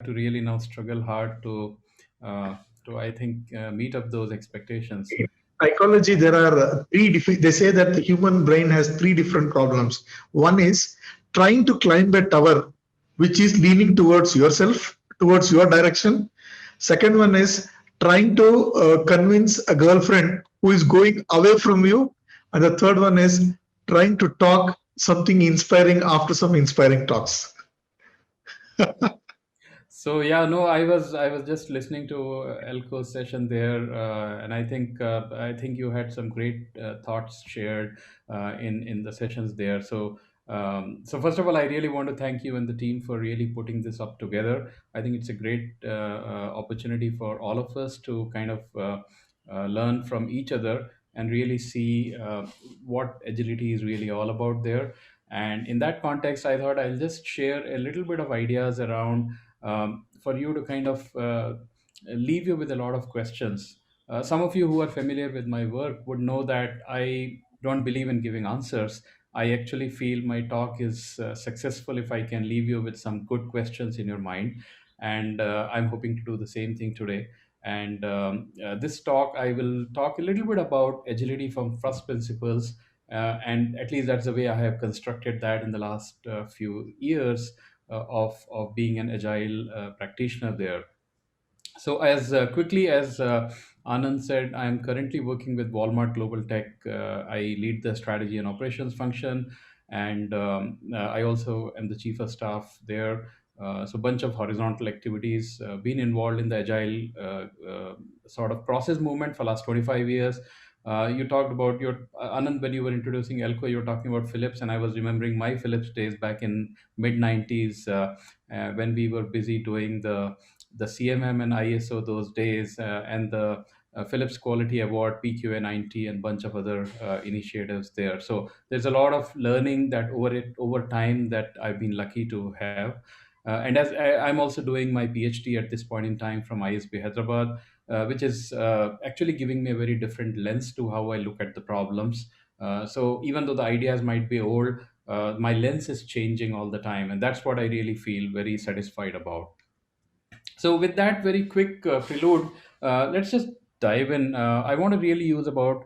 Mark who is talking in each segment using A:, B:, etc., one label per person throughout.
A: to really now struggle hard uh, to I think meet up those expectations.
B: Psychology, there are they say that the human brain has three different problems. One is trying to climb a tower, which is leaning towards yourself, towards your direction. Second one is trying to convince a girlfriend who is going away from you. And the third one is trying to talk something inspiring after some inspiring talks.
A: So yeah, no, I was just listening to Elko's session there, and I think you had some great thoughts shared in the sessions there. So first of all, I really want to thank you and the team for really putting this up together. I think it's a great opportunity for all of us to kind of learn from each other and really see what agility is really all about there. And in that context, I thought I'll just share a little bit of ideas around for you to kind of leave you with a lot of questions. Some of you who are familiar with my work would know that I don't believe in giving answers. I actually feel my talk is successful if I can leave you with some good questions in your mind. And I'm hoping to do the same thing today. And this talk, I will talk a little bit about agility from first principles. And at least that's the way I have constructed that in the last few years of being an agile practitioner there. So, as quickly as Anand said, I am currently working with Walmart Global Tech. I lead the strategy and operations function, and I also am the chief of staff there. So, bunch of horizontal activities. Been involved in the agile sort of process movement for last 25 years. You talked about your Anand when you were introducing Elko. You were talking about Philips, and I was remembering my Philips days back in mid '90s when we were busy doing the CMM and ISO those days, and the Philips Quality Award, PQA 90, and bunch of other initiatives there. So there's a lot of learning that over time that I've been lucky to have. And as I'm also doing my PhD at this point in time from ISB Hyderabad, which is actually giving me a very different lens to how I look at the problems. So even though the ideas might be old, my lens is changing all the time, and that's what I really feel very satisfied about. So, with that very quick prelude, let's just dive in. I want to really use about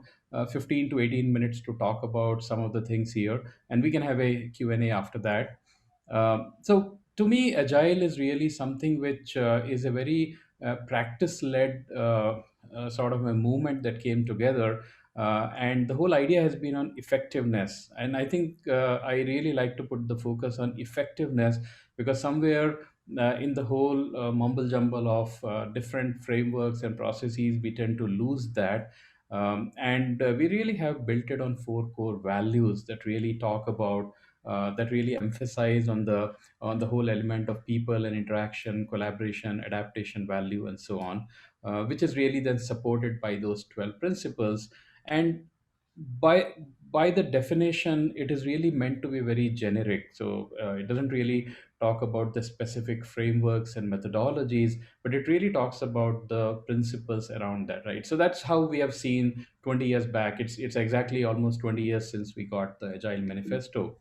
A: 15 to 18 minutes to talk about some of the things here, and we can have a Q&A after that. So, to me, Agile is really something which is a very practice led sort of a movement that came together. And the whole idea has been on effectiveness. And I think I really like to put the focus on effectiveness because somewhere in the whole mumble jumble of different frameworks and processes, we tend to lose that. And we really have built it on four core values that really talk about that really emphasize on the whole element of people and interaction, collaboration, adaptation, value, and so on, which is really then supported by those 12 principles. And by by the definition, it is really meant to be very generic. So it doesn't really talk about the specific frameworks and methodologies, but it really talks about the principles around that, right? So that's how we have seen 20 years back. It's exactly almost 20 years since we got the Agile Manifesto.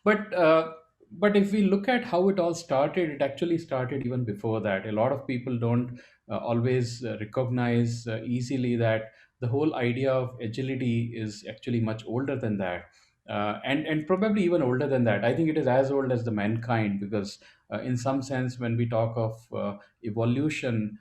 A: But if we look at how it all started, it actually started even before that. A lot of people don't always recognize easily that the whole idea of agility is actually much older than that. And probably even older than that. I think it is as old as the mankind because, in some sense, when we talk of evolution,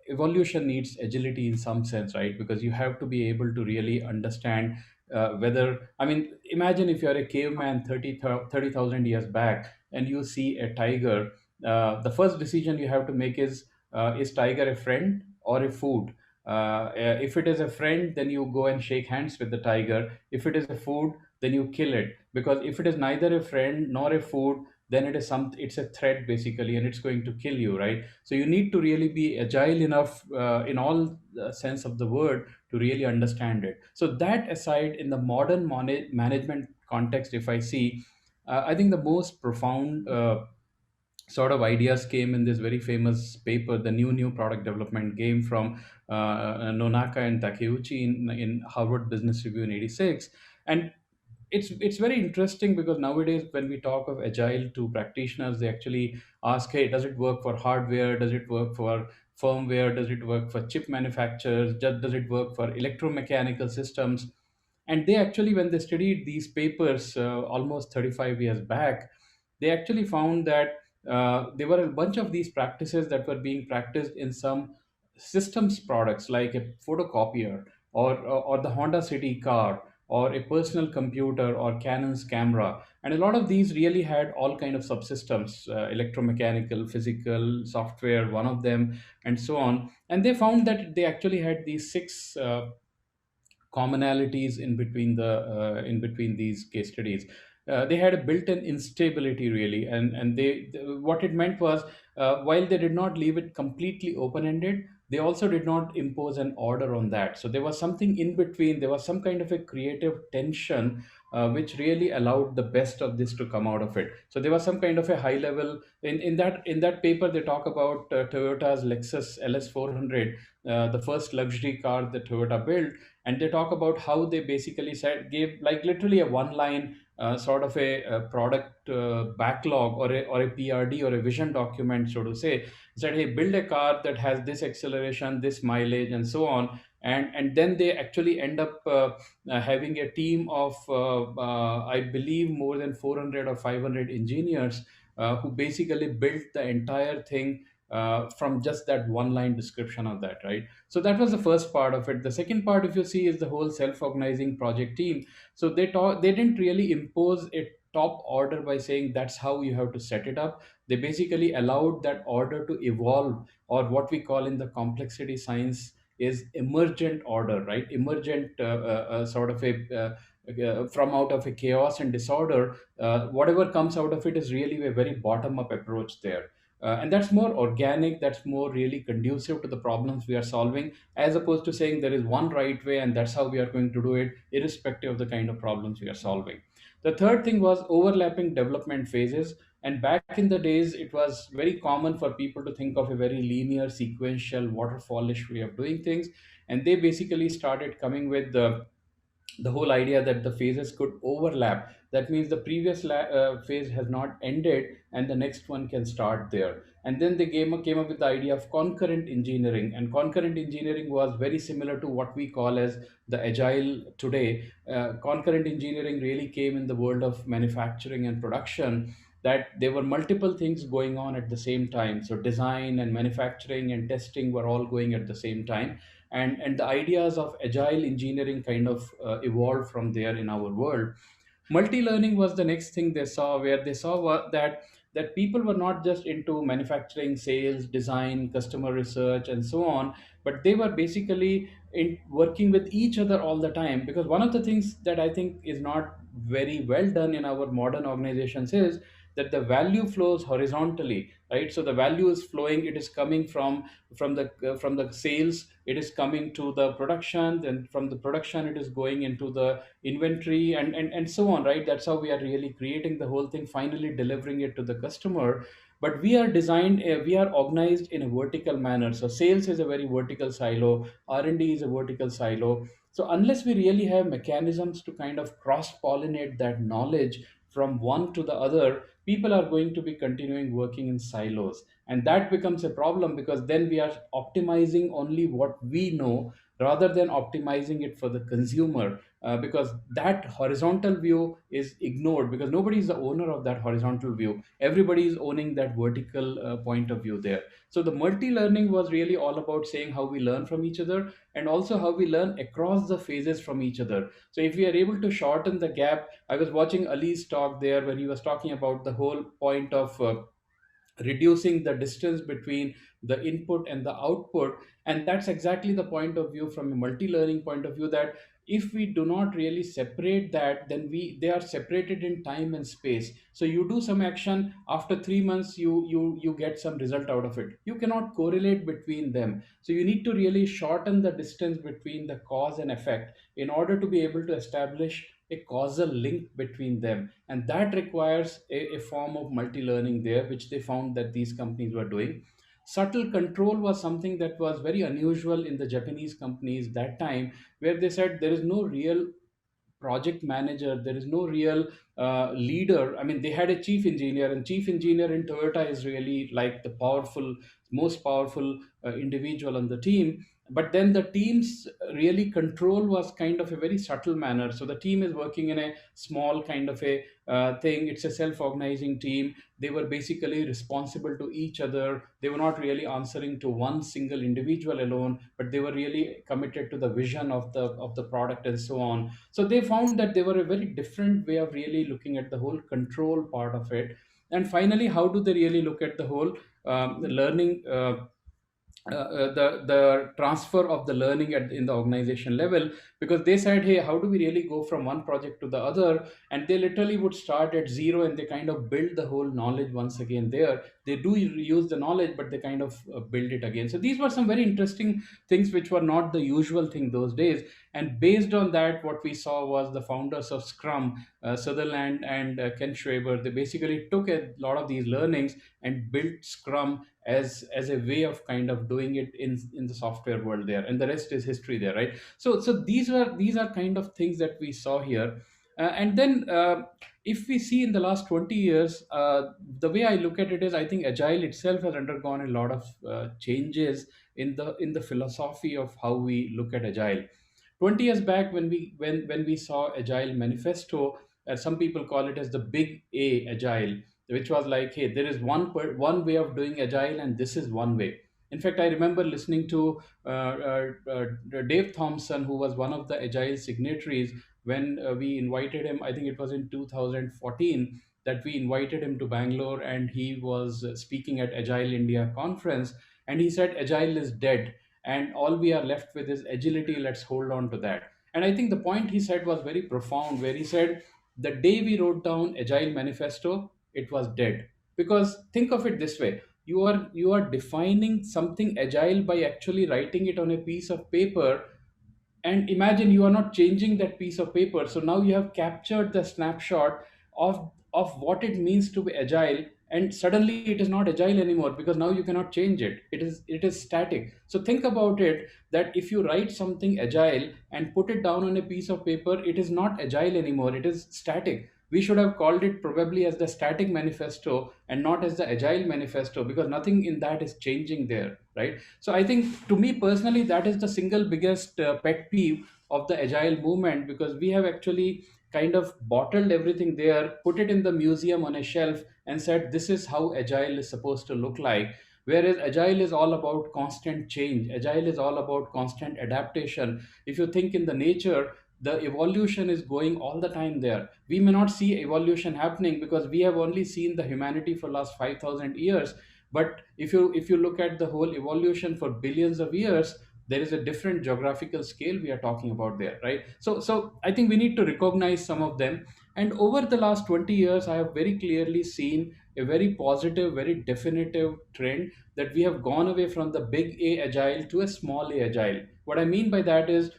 A: evolution needs agility in some sense, right? Because you have to be able to really understand whether, I mean, imagine if you're a caveman 30,000 years back and you see a tiger. The first decision you have to make is tiger a friend or a food? If it is a friend, then you go and shake hands with the tiger. If it is a food, then you kill it, because if it is neither a friend nor a food, then it's a threat basically, and it's going to kill you, right? So you need to really be agile enough in all sense of the word to really understand it. So that aside, in the modern management context, if I see, I think the most profound sort of ideas came in this very famous paper, the new product development game from Nonaka and Takeuchi in Harvard Business Review in '86. And it's very interesting because nowadays when we talk of agile to practitioners, they actually ask, hey, does it work for hardware, does it work for firmware, does it work for chip manufacturers, does it work for electromechanical systems? And they actually, when they studied these papers almost 35 years back, they actually found that there were a bunch of these practices that were being practiced in some systems products like a photocopier, or the Honda City car, or a personal computer, or Canon's camera. And a lot of these really had all kind of subsystems, electromechanical, physical, software, one of them, and so on. And they found that they actually had these six commonalities in between these case studies. They had a built-in instability really, and what it meant was, while they did not leave it completely open-ended, they also did not impose an order on that. So there was something in between. There was some kind of a creative tension, which really allowed the best of this to come out of it. So there was some kind of a high level in that paper. They talk about Toyota's Lexus LS 400, the first luxury car that Toyota built, and they talk about how they basically said, gave like literally a one line sort of a product backlog, or a PRD, or a vision document, so to say. Said, hey, build a car that has this acceleration, this mileage, and so on. And then they actually end up having a team of I believe more than 400 or 500 engineers, who basically built the entire thing from just that one line description of that, right? So that was the first part of it. The second part, if you see, is the whole self-organizing project team. So they didn't really impose a top order by saying that's how you have to set it up. They basically allowed that order to evolve, or what we call in the complexity science is emergent order, right? Emergent sort of from out of a chaos and disorder, whatever comes out of it is really a very bottom up approach there. And that's more organic, that's more really conducive to the problems we are solving, as opposed to saying there is one right way and that's how we are going to do it, irrespective of the kind of problems we are solving. The third thing was overlapping development phases. And back in the days, it was very common for people to think of a very linear, sequential, waterfallish way of doing things. And they basically started coming with the whole idea that the phases could overlap. That means the previous phase has not ended and the next one can start there. And then they came up with the idea of concurrent engineering. And concurrent engineering was very similar to what we call as the agile today. Concurrent engineering really came in the world of manufacturing and production, that there were multiple things going on at the same time. So design and manufacturing and testing were all going at the same time. And the ideas of agile engineering kind of evolved from there in our world. Multi-learning was the next thing they saw, where they saw that people were not just into manufacturing, sales, design, customer research, and so on, but they were basically in working with each other all the time. Because one of the things that I think is not very well done in our modern organizations is that the value flows horizontally, right? So the value is flowing, it is coming from the sales, it is coming to the production, then from the production it is going into the inventory, and so on, right? That's how we are really creating the whole thing, finally delivering it to the customer. But we are organized in a vertical manner. So sales is a very vertical silo, R&D is a vertical silo. So unless we really have mechanisms to kind of cross pollinate that knowledge from one to the other, people are going to be continuing working in silos. And that becomes a problem, because then we are optimizing only what we know rather than optimizing it for the consumer. Because that horizontal view is ignored, because nobody is the owner of that horizontal view, everybody is owning that vertical point of view there. So the multi-learning was really all about saying how we learn from each other, and also how we learn across the phases from each other. So if we are able to shorten the gap, I was watching Ali's talk there when he was talking about the whole point of reducing the distance between the input and the output. And that's exactly the point of view from a multi-learning point of view, that if we do not really separate that, then they are separated in time and space. So you do some action, after 3 months you get some result out of it, you cannot correlate between them. So you need to really shorten the distance between the cause and effect in order to be able to establish a causal link between them. And that requires a form of multi-learning there, which they found that these companies were doing. Subtle control was something that was very unusual in the Japanese companies that time, where they said there is no real project manager, there is no real leader. I mean, they had a chief engineer, and chief engineer in Toyota is really like the powerful, most powerful individual on the team. But then the team's really control was kind of a very subtle manner. So the team is working in a small kind of a thing. It's a self-organizing team. They were basically responsible to each other. They were not really answering to one single individual alone, but they were really committed to the vision of the product and so on. So they found that they were a very different way of really looking at the whole control part of it. And finally, how do they really look at the whole learning, the transfer of the learning in the organization level? Because they said, hey, how do we really go from one project to the other? And they literally would start at zero, and they kind of build the whole knowledge once again there. They do use the knowledge, but they kind of build it again. So these were some very interesting things which were not the usual thing those days. And based on that, what we saw was the founders of Scrum, Sutherland and Ken Schwaber, they basically took a lot of these learnings and built Scrum as a way of kind of doing it in the software world there, and the rest is history there, right? So these are kind of things that we saw here. And then if we see in the last 20 years, the way I look at it is, I think agile itself has undergone a lot of changes in the philosophy of how we look at agile. 20 years back, when we saw agile manifesto, some people call it as the big A agile, which was like, hey, there is one way of doing agile, and this is one way. In fact, I remember listening to Dave Thompson, who was one of the agile signatories, when we invited him. I think it was in 2014 that we invited him to Bangalore, and he was speaking at Agile India conference, and he said agile is dead, and all we are left with is agility. Let's hold on to that. And I think the point he said was very profound, where he said, the day we wrote down agile manifesto, it was dead. Because think of it this way, you are defining something agile by actually writing it on a piece of paper. And imagine, you are not changing that piece of paper, so now you have captured the snapshot of what it means to be agile, and suddenly it is not agile anymore, because now you cannot change it. It is static. So think about it, that if you write something agile and put it down on a piece of paper, it is not agile anymore, it is static. We should have called it probably as the static manifesto and not as the agile manifesto, because nothing in that is changing there, right? So I think, to me personally, that is the single biggest pet peeve of the agile movement, because we have actually kind of bottled everything there, put it in the museum on a shelf, and said this is how agile is supposed to look like. Whereas agile is all about constant change, agile is all about constant adaptation. If you think in the nature, the evolution is going all the time there. We may not see evolution happening because we have only seen the humanity for last 5000 years. But if you look at the whole evolution for billions of years, there is a different geographical scale we are talking about there, right? So I think we need to recognize some of them. And over the last 20 years, I have very clearly seen a very positive, very definitive trend, that we have gone away from the big A agile to a small A agile. What I mean by that is,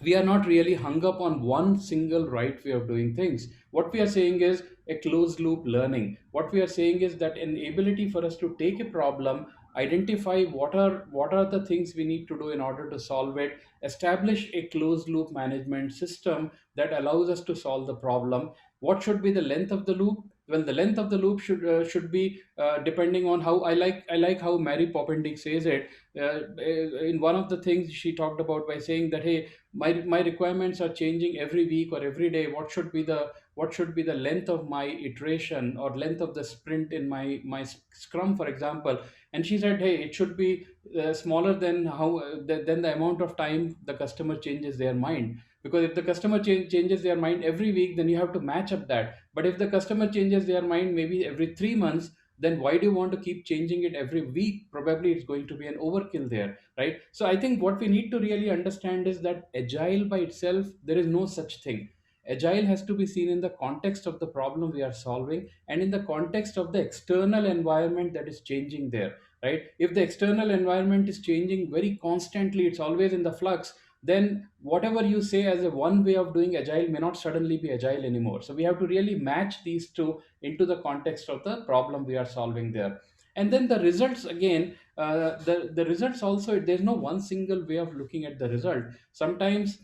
A: we are not really hung up on one single right way of doing things. What we are saying is a closed loop learning. What we are saying is that an ability for us to take a problem, identify what are the things we need to do in order to solve it, establish a closed loop management system that allows us to solve the problem. What should be the length of the loop? Well, the length of the loop should be depending on how I like how Mary Poppendieck says it. In one of the things she talked about by saying that, hey, my requirements are changing every week or every day. What should be the length of my iteration or length of the sprint in my Scrum, for example? And she said, hey, it should be smaller than than the amount of time the customer changes their mind. Because if the customer changes their mind every week, then you have to match up that. But if the customer changes their mind maybe every 3 months, then why do you want to keep changing it every week? Probably it's going to be an overkill there, right? So I think what we need to really understand is that agile by itself, there is no such thing. Agile has to be seen in the context of the problem we are solving, and in the context of the external environment that is changing there, right? If the external environment is changing very constantly, it's always in the flux, then whatever you say as a one way of doing agile may not suddenly be agile anymore. So we have to really match these two into the context of the problem we are solving there. And then the results again, the results also, there's no one single way of looking at the result. Sometimes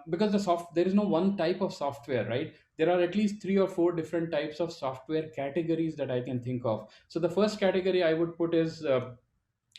A: because there is no one type of software, right? There are at least three or four different types of software categories that I can think of. So the first category I would put is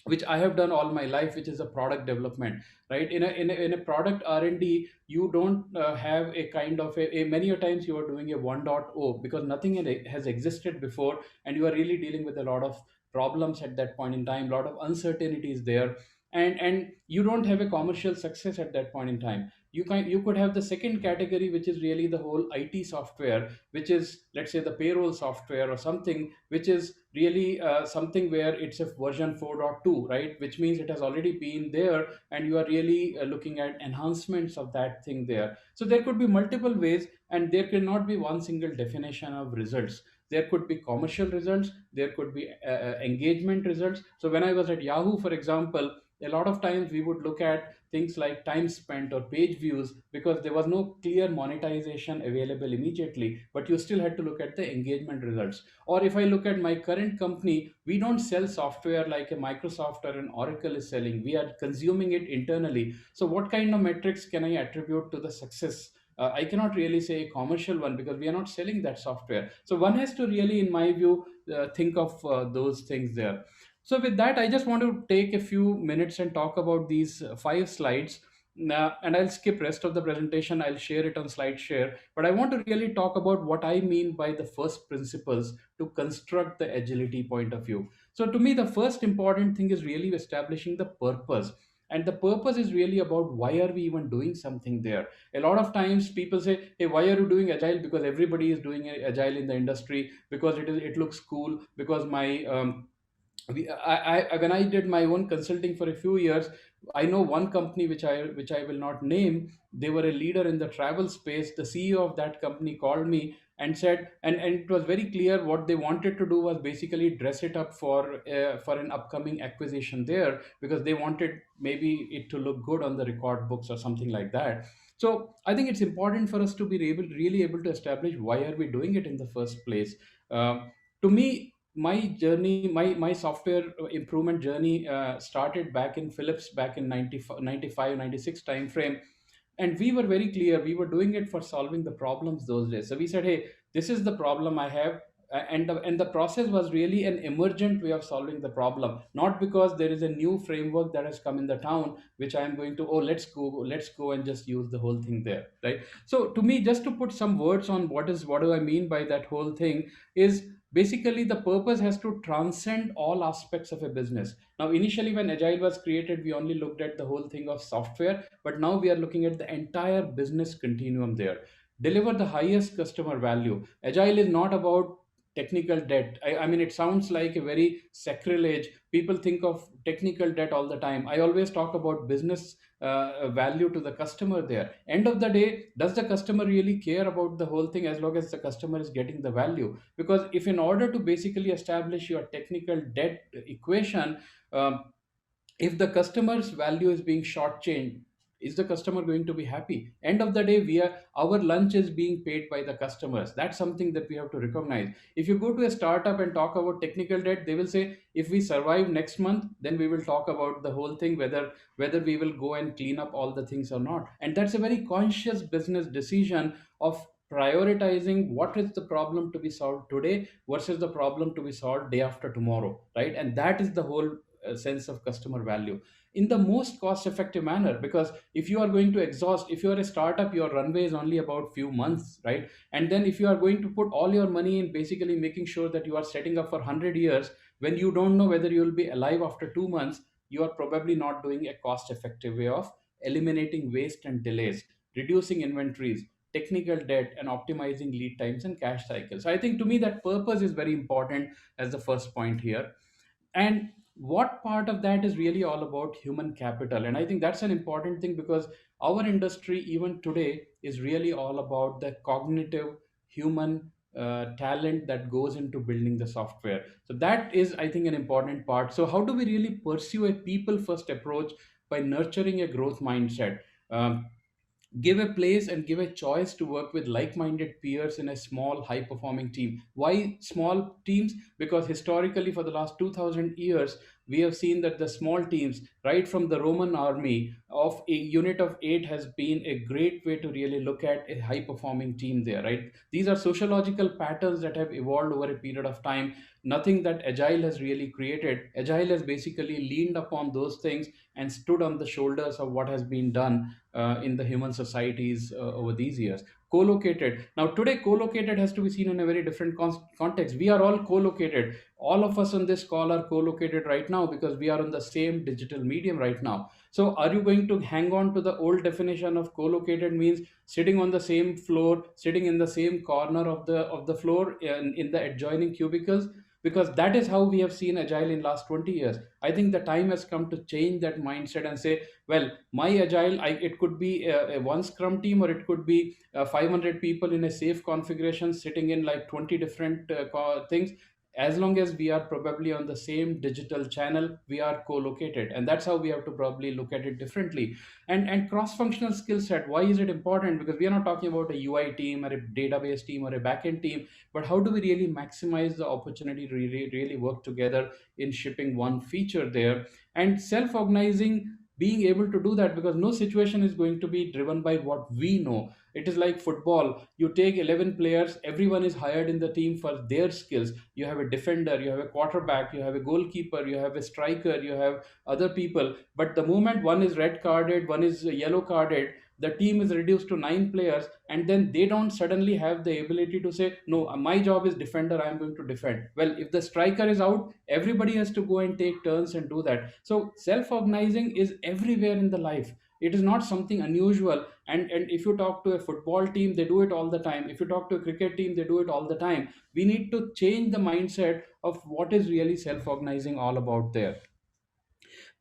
A: which I have done all my life, which is a product development, right? In a product R&D, you don't have a kind of many a times you are doing a 1.0 because nothing has existed before, and you are really dealing with a lot of problems at that point in time, a lot of uncertainties there, and you don't have a commercial success at that point in time. You could have the second category, which is really the whole IT software, which is, let's say, the payroll software or something, which is really something where it's a version 4.2, right? Which means it has already been there, and you are really looking at enhancements of that thing there. So there could be multiple ways, and there cannot be one single definition of results. There could be commercial results, there could be engagement results. So when I was at Yahoo, for example, a lot of times we would look at things like time spent or page views, because there was no clear monetization available immediately, but you still had to look at the engagement results. Or if I look at my current company, we don't sell software like a Microsoft or an Oracle is selling. We are consuming it internally. So what kind of metrics can I attribute to the success? I cannot really say a commercial one because we are not selling that software. So one has to really, in my view, think of those things there. So with that, I just want to take a few minutes and talk about these five slides. And I'll skip rest of the presentation. I'll share it on SlideShare. But I want to really talk about what I mean by the first principles to construct the agility point of view. So to me, the first important thing is really establishing the purpose. And the purpose is really about why are we even doing something there. A lot of times people say, hey, why are you doing agile? Because everybody is doing agile in the industry, because it looks cool, because my when I did my own consulting for a few years, I know one company which I will not name. They were a leader in the travel space. The CEO of that company called me and said, and it was very clear what they wanted to do was basically dress it up for an upcoming acquisition there, because they wanted maybe it to look good on the record books or something like that. So I think it's important for us to be really able to establish why are we doing it in the first place. To me, my journey, my software improvement journey started back in Philips back in 95, 96 time frame. And we were very clear, we were doing it for solving the problems those days. So we said, hey, this is the problem I have. And the process was really an emergent way of solving the problem, not because there is a new framework that has come in the town which I am going to, oh, let's go and just use the whole thing there, right? So to me, just to put some words on what do I mean by that whole thing, is basically the purpose has to transcend all aspects of a business. Now initially when agile was created, we only looked at the whole thing of software, but now we are looking at the entire business continuum there. Deliver the highest customer value. Agile is not about technical debt. I mean, it sounds like a very sacrilege. People think of technical debt all the time. I always talk about business value to the customer there. End of the day, does the customer really care about the whole thing as long as the customer is getting the value? Because if in order to basically establish your technical debt equation, if the customer's value is being shortchanged, is the customer going to be happy? End of the day, our lunch is being paid by the customers. That's something that we have to recognize. If you go to a startup and talk about technical debt, they will say, if we survive next month, then we will talk about the whole thing, whether we will go and clean up all the things or not. And that's a very conscious business decision of prioritizing what is the problem to be solved today versus the problem to be solved day after tomorrow, right? And that is the whole sense of customer value in the most cost effective manner. Because if you are going to exhaust, if you are a startup, your runway is only about few months, right? And then if you are going to put all your money in basically making sure that you are setting up for 100 years, when you don't know whether you will be alive after 2 months, you are probably not doing a cost effective way of eliminating waste and delays, reducing inventories, technical debt, and optimizing lead times and cash cycles. So I think to me that purpose is very important as the first point here. And what part of that is really all about human capital? And I think that's an important thing, because our industry even today is really all about the cognitive human talent that goes into building the software. So that is, I think, an important part. So how do we really pursue a people first approach by nurturing a growth mindset? give a place and give a choice to work with like-minded peers in a small high-performing team. Why small teams? Because historically for the last 2000 years we have seen that the small teams, right from the Roman army, of a unit of 8 has been a great way to really look at a high-performing team there, right? These are sociological patterns that have evolved over a period of time. Nothing that Agile has really created. Agile has basically leaned upon those things and stood on the shoulders of what has been done in the human societies over these years. Co-located. Now today, co-located has to be seen in a very different context. We are all co-located. All of us on this call are co-located right now because we are on the same digital medium right now. So are you going to hang on to the old definition of co-located means sitting on the same floor, sitting in the same corner of the floor in the adjoining cubicles? Because that is how we have seen Agile in last 20 years. I think the time has come to change that mindset and say, well, my Agile, it could be a one scrum team, or it could be 500 people in a safe configuration sitting in like 20 different things. As long as we are probably on the same digital channel, we are co-located, and that's how we have to probably look at it differently. And cross-functional skill set, why is it important? Because we are not talking about a UI team or a database team or a backend team, but how do we really maximize the opportunity to really work together in shipping one feature there? And self-organizing, being able to do that, because no situation is going to be driven by what we know. It is like football. You take 11 players, everyone is hired in the team for their skills. You have a defender, you have a quarterback, you have a goalkeeper, you have a striker, you have other people. But the moment one is red carded, one is yellow carded, the team is reduced to 9 players, and then they don't suddenly have the ability to say, no, my job is defender, I'm going to defend. Well, if the striker is out, everybody has to go and take turns and do that. So self-organizing is everywhere in the life. It is not something unusual. And if you talk to a football team, they do it all the time. If you talk to a cricket team, they do it all the time. We need to change the mindset of what is really self-organizing all about there.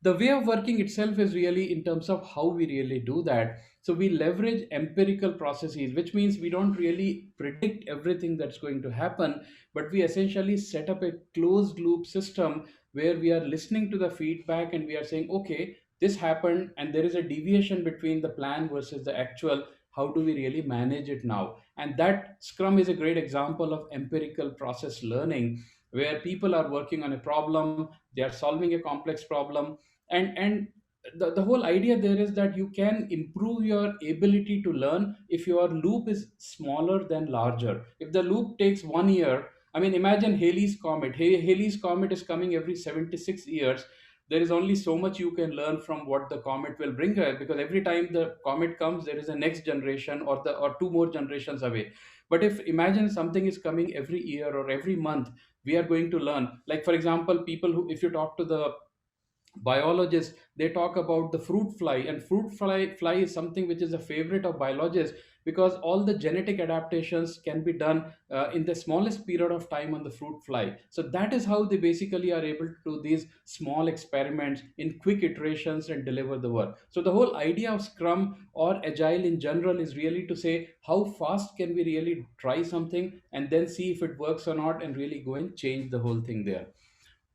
A: The way of working itself is really in terms of how we really do that. So we leverage empirical processes, which means we don't really predict everything that's going to happen, but we essentially set up a closed loop system where we are listening to the feedback and we are saying, okay, this happened and there is a deviation between the plan versus the actual. How do we really manage it now? And that Scrum is a great example of empirical process learning, where people are working on a problem, they are solving a complex problem, and the whole idea there is that you can improve your ability to learn if your loop is smaller than larger. If the loop takes 1 year, I mean, imagine Halley's comet. Halley's comet is coming every 76 years. There is only so much you can learn from what the comet will bring us, because every time the comet comes there is a next generation, or two more generations away. But if imagine something is coming every year or every month, we are going to learn. Like for example, people who, if you talk to the biologists, they talk about the fruit fly, and fruit fly is something which is a favorite of biologists, because all the genetic adaptations can be done in the smallest period of time on the fruit fly. So that is how they basically are able to do these small experiments in quick iterations and deliver the work. So the whole idea of Scrum or Agile in general is really to say, how fast can we really try something and then see if it works or not, and really go and change the whole thing there.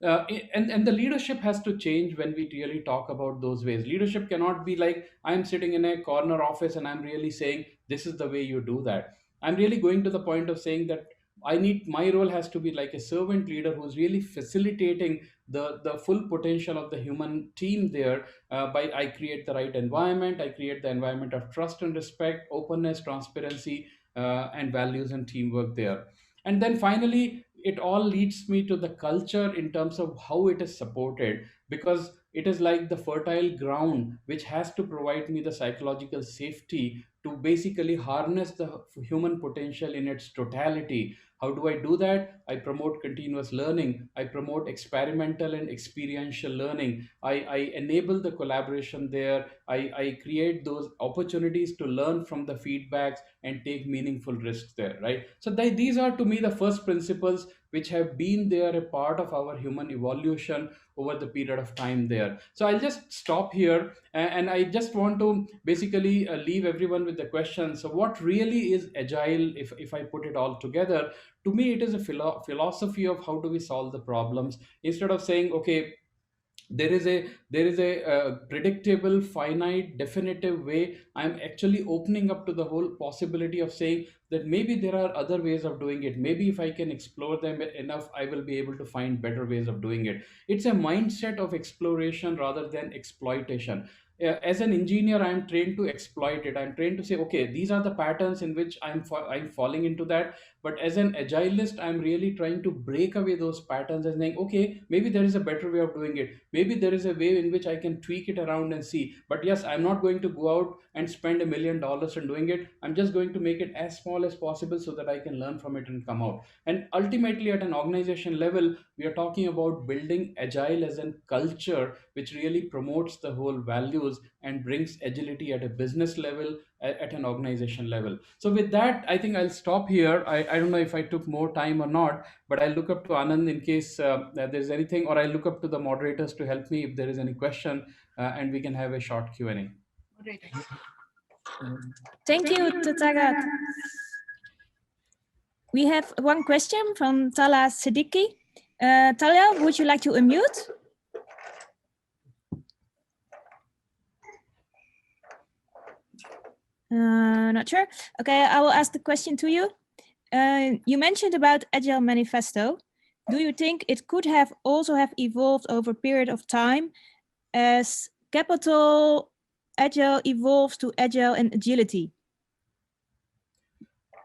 A: And the leadership has to change when we really talk about those ways. Leadership cannot be like, I'm sitting in a corner office and I'm really saying this is the way you do that. I'm really going to the point of saying that I need, my role has to be like a servant leader who's really facilitating the full potential of the human team there. By I create the right environment, I create the environment of trust and respect, openness, transparency, and values and teamwork there. And then finally, it all leads me to the culture in terms of how it is supported, because it is like the fertile ground which has to provide me the psychological safety to basically harness the human potential in its totality. How do I do that? I promote continuous learning, I promote experimental and experiential learning, I enable the collaboration there, I create those opportunities to learn from the feedbacks and take meaningful risks there, right? So these are to me the first principles which have been there a part of our human evolution over the period of time there. So I'll just stop here, and I just want to basically leave everyone with the question. So what really is Agile? If I put it all together, to me it is a philosophy of how do we solve the problems, instead of saying, okay, there is a predictable, finite, definitive way. I'm actually opening up to the whole possibility of saying that maybe there are other ways of doing it. Maybe if I can explore them enough, I will be able to find better ways of doing it. It's a mindset of exploration rather than exploitation. As an engineer, I'm trained to exploit it. I'm trained to say, okay, these are the patterns in which I'm falling into that. But as an agilist, I'm really trying to break away those patterns and saying, okay, maybe there is a better way of doing it. Maybe there is a way in which I can tweak it around and see. But yes, I'm not going to go out and spend $1 million on doing it. I'm just going to make it as small as possible so that I can learn from it and come out. And ultimately, at an organization level, we are talking about building agile as a culture which really promotes the whole values and brings agility at a business level, at an organization level. So with that, I think I'll stop here. I don't know if I took more time or not, but I'll look up to Anand in case there's anything, or I'll look up to the moderators to help me if there is any question, and we can have a short Q&A.
C: Thank you, Tathagat. We have one question from Tala Siddiqui. Talia, would you like to unmute? Not sure. Okay, I will ask the question to you. You mentioned about Agile Manifesto. Do you think it could have also have evolved over a period of time as capital Agile evolves to Agile and agility?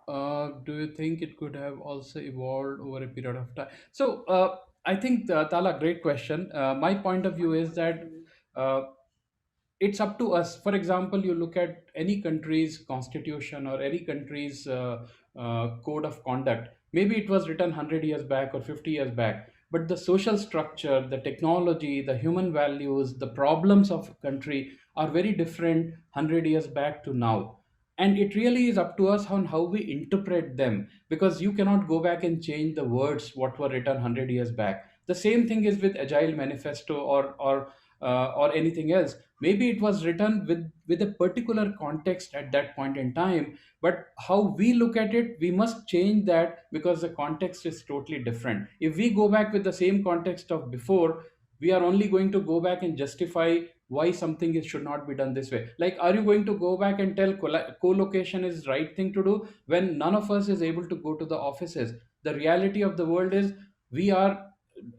A: Do you think it could have also evolved over a period of time? So I think, Tala, great question. My point of view is that uh, it's up to us. For example, you look at any country's constitution or any country's code of conduct. Maybe it was written 100 years back or 50 years back, but the social structure, the technology, the human values, the problems of a country are very different 100 years back to now. And it really is up to us on how we interpret them, because you cannot go back and change the words what were written 100 years back. The same thing is with Agile Manifesto or anything else. Maybe it was written with a particular context at that point in time, but how we look at it, we must change that because the context is totally different. If we go back with the same context of before, we are only going to go back and justify why something is should not be done this way. Like, are you going to go back and tell co-location is right thing to do when none of us is able to go to the offices? The reality of the world is, we are,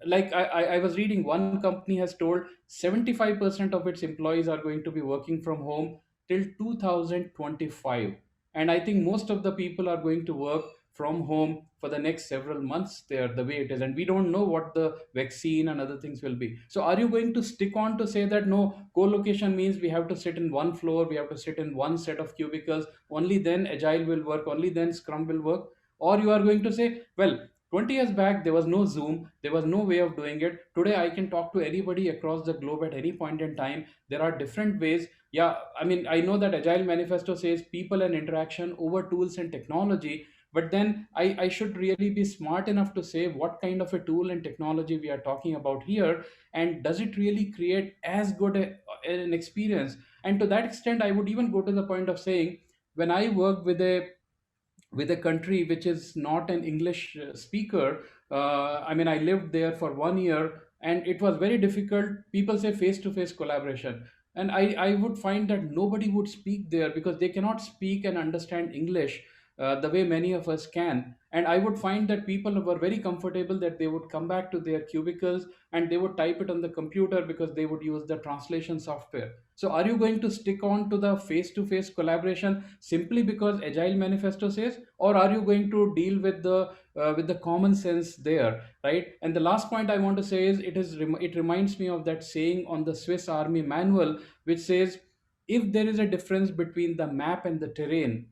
A: like, I was reading one company has told 75% of its employees are going to be working from home till 2025. And I think most of the people are going to work from home for the next several months there, the way it is. And we don't know what the vaccine and other things will be. So are you going to stick on to say that no, co-location means we have to sit in one floor, we have to sit in one set of cubicles, only then agile will work, only then scrum will work? Or you are going to say, well, 20 years back, there was no Zoom, there was no way of doing it. Today, I can talk to anybody across the globe at any point in time. There are different ways. Yeah, I mean, I know that Agile Manifesto says people and interaction over tools and technology, but then I should really be smart enough to say what kind of a tool and technology we are talking about here, and does it really create as good an experience? And to that extent, I would even go to the point of saying, when I work with a country which is not an English speaker. I mean, I lived there for 1 year, and it was very difficult. People say face to face collaboration. And I would find that nobody would speak there because they cannot speak and understand English the way many of us can. And I would find that people were very comfortable that they would come back to their cubicles and they would type it on the computer because they would use the translation software. So, are you going to stick on to the face to face collaboration simply because Agile Manifesto says, or are you going to deal with the common sense there, right? And the last point I want to say is, it reminds me of that saying on the Swiss Army manual, which says, if there is a difference between the map and the terrain,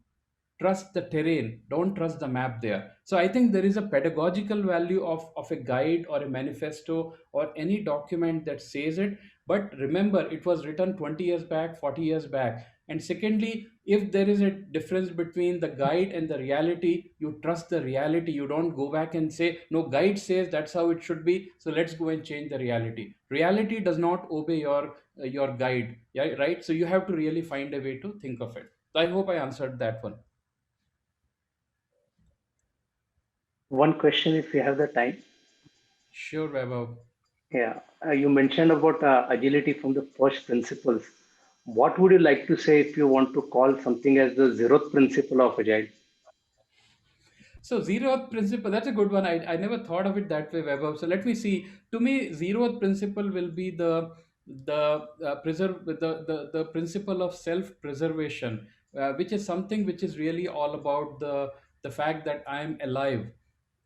A: trust the terrain, don't trust the map there. So I think there is a pedagogical value of a guide or a manifesto or any document that says it. But remember, it was written 20 years back, 40 years back. And secondly, if there is a difference between the guide and the reality, you trust the reality. You don't go back and say, no, guide says that's how it should be, so let's go and change the reality. Reality does not obey your guide. Yeah, right? So you have to really find a way to think of it. So I hope I answered that one.
D: One question if you have the time.
A: Sure, Vaibhav.
D: Yeah, you mentioned about agility from the first principles. What would you like to say if you want to call something as the zeroth principle of agile?
A: So zeroth principle, that's a good one. I never thought of it that way, Vaibhav. So let me see. To me, zeroth principle will be the principle of self-preservation, which is something which is really all about the fact that I am alive.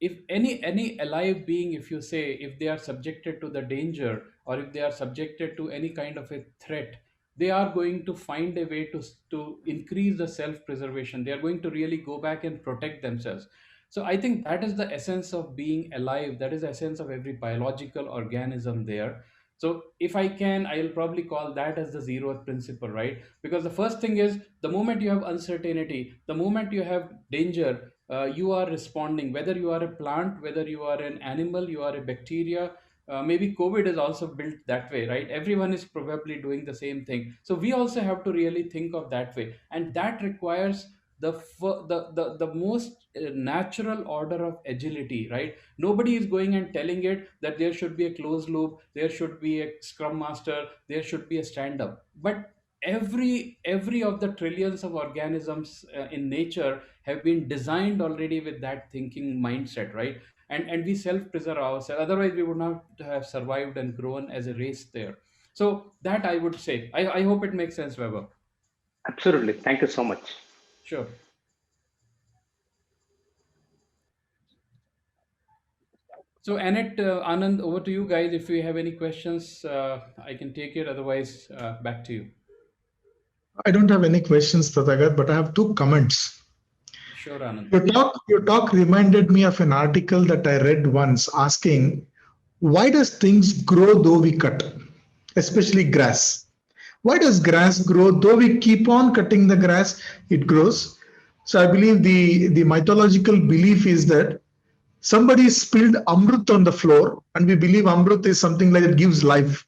A: If any alive being, if you say, if they are subjected to the danger, or if they are subjected to any kind of a threat, they are going to find a way to increase the self-preservation. They are going to really go back and protect themselves. So I think that is the essence of being alive. That is the essence of every biological organism there. So if I can, I'll probably call that as the zeroth principle, right? Because the first thing is, the moment you have uncertainty, the moment you have danger, you are responding. Whether you are a plant, whether you are an animal, you are a bacteria. Maybe COVID is also built that way, right? Everyone is probably doing the same thing. So we also have to really think of that way, and that requires the most natural order of agility, right? Nobody is going and telling it that there should be a closed loop, there should be a scrum master, there should be a stand up. But every of the trillions of organisms in nature have been designed already with that thinking mindset, right? And we self preserve ourselves, otherwise we would not have survived and grown as a race there. So that I would say. I hope it makes sense, Weber.
D: Absolutely. Thank you so much.
A: Sure. So, Annette, Anand, over to you guys. If you have any questions, I can take it. Otherwise, back to you.
B: I don't have any questions, Tatagar, but I have two comments.
A: Sure, Anand.
B: Your talk reminded me of an article that I read once asking, why does things grow though we cut, especially grass? Why does grass grow though we keep on cutting the grass? It grows. So I believe the mythological belief is that somebody spilled amrut on the floor, and we believe amrut is something like it gives life.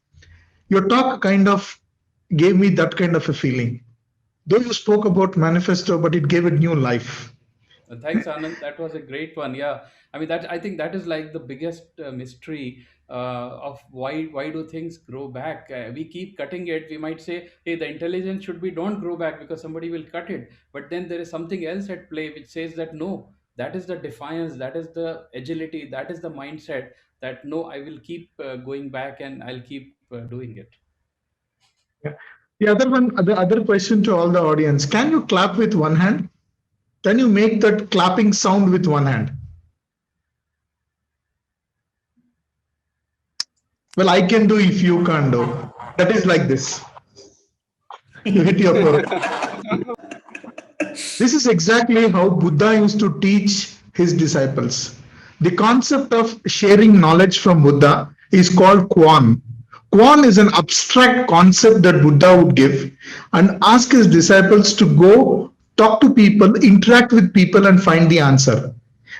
B: Your talk kind of gave me that kind of a feeling. Though you spoke about manifesto, but it gave it new life.
A: Thanks, Anand. That was a great one. Yeah, I mean that. I think that is like the biggest mystery of why do things grow back? We keep cutting it. We might say, hey, the intelligence should be don't grow back because somebody will cut it. But then there is something else at play which says that no, that is the defiance, that is the agility, that is the mindset that no, I will keep going back and I'll keep doing it.
B: Yeah. The other question to all the audience: can you clap with one hand? Can you make that clapping sound with one hand? Well, I can do if you can't do. That is like this. You hit your forehead. This is exactly how Buddha used to teach his disciples. The concept of sharing knowledge from Buddha is called Kwan. Kwan is an abstract concept that Buddha would give and ask his disciples to go talk to people, interact with people, and find the answer.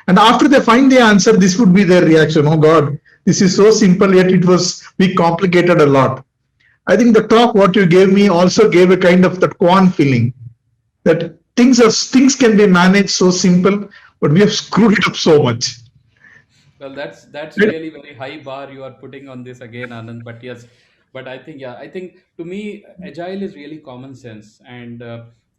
B: And after they find the answer, this would be their reaction. Oh God, this is so simple, yet it was we complicated a lot. I think the talk what you gave me also gave a kind of that Kwan feeling that things can be managed so simple, but we have screwed it up so much.
A: Well, that's really very high bar you are putting on this again, Anand. But yes, but I think, yeah, I think to me, agile is really common sense, and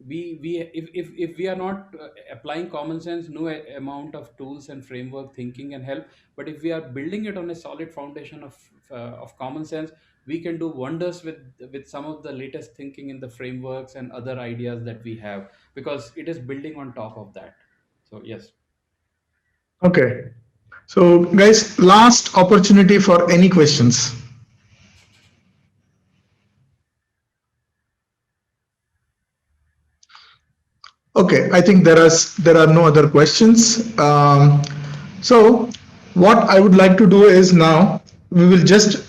A: we if we are not applying common sense, no amount of tools and framework thinking can help. But if we are building it on a solid foundation of common sense, we can do wonders with some of the latest thinking in the frameworks and other ideas that we have, because it is building on top of that. So yes.
B: Okay. So, guys, last opportunity for any questions. Okay, I think there are no other questions. So, what I would like to do is now we will just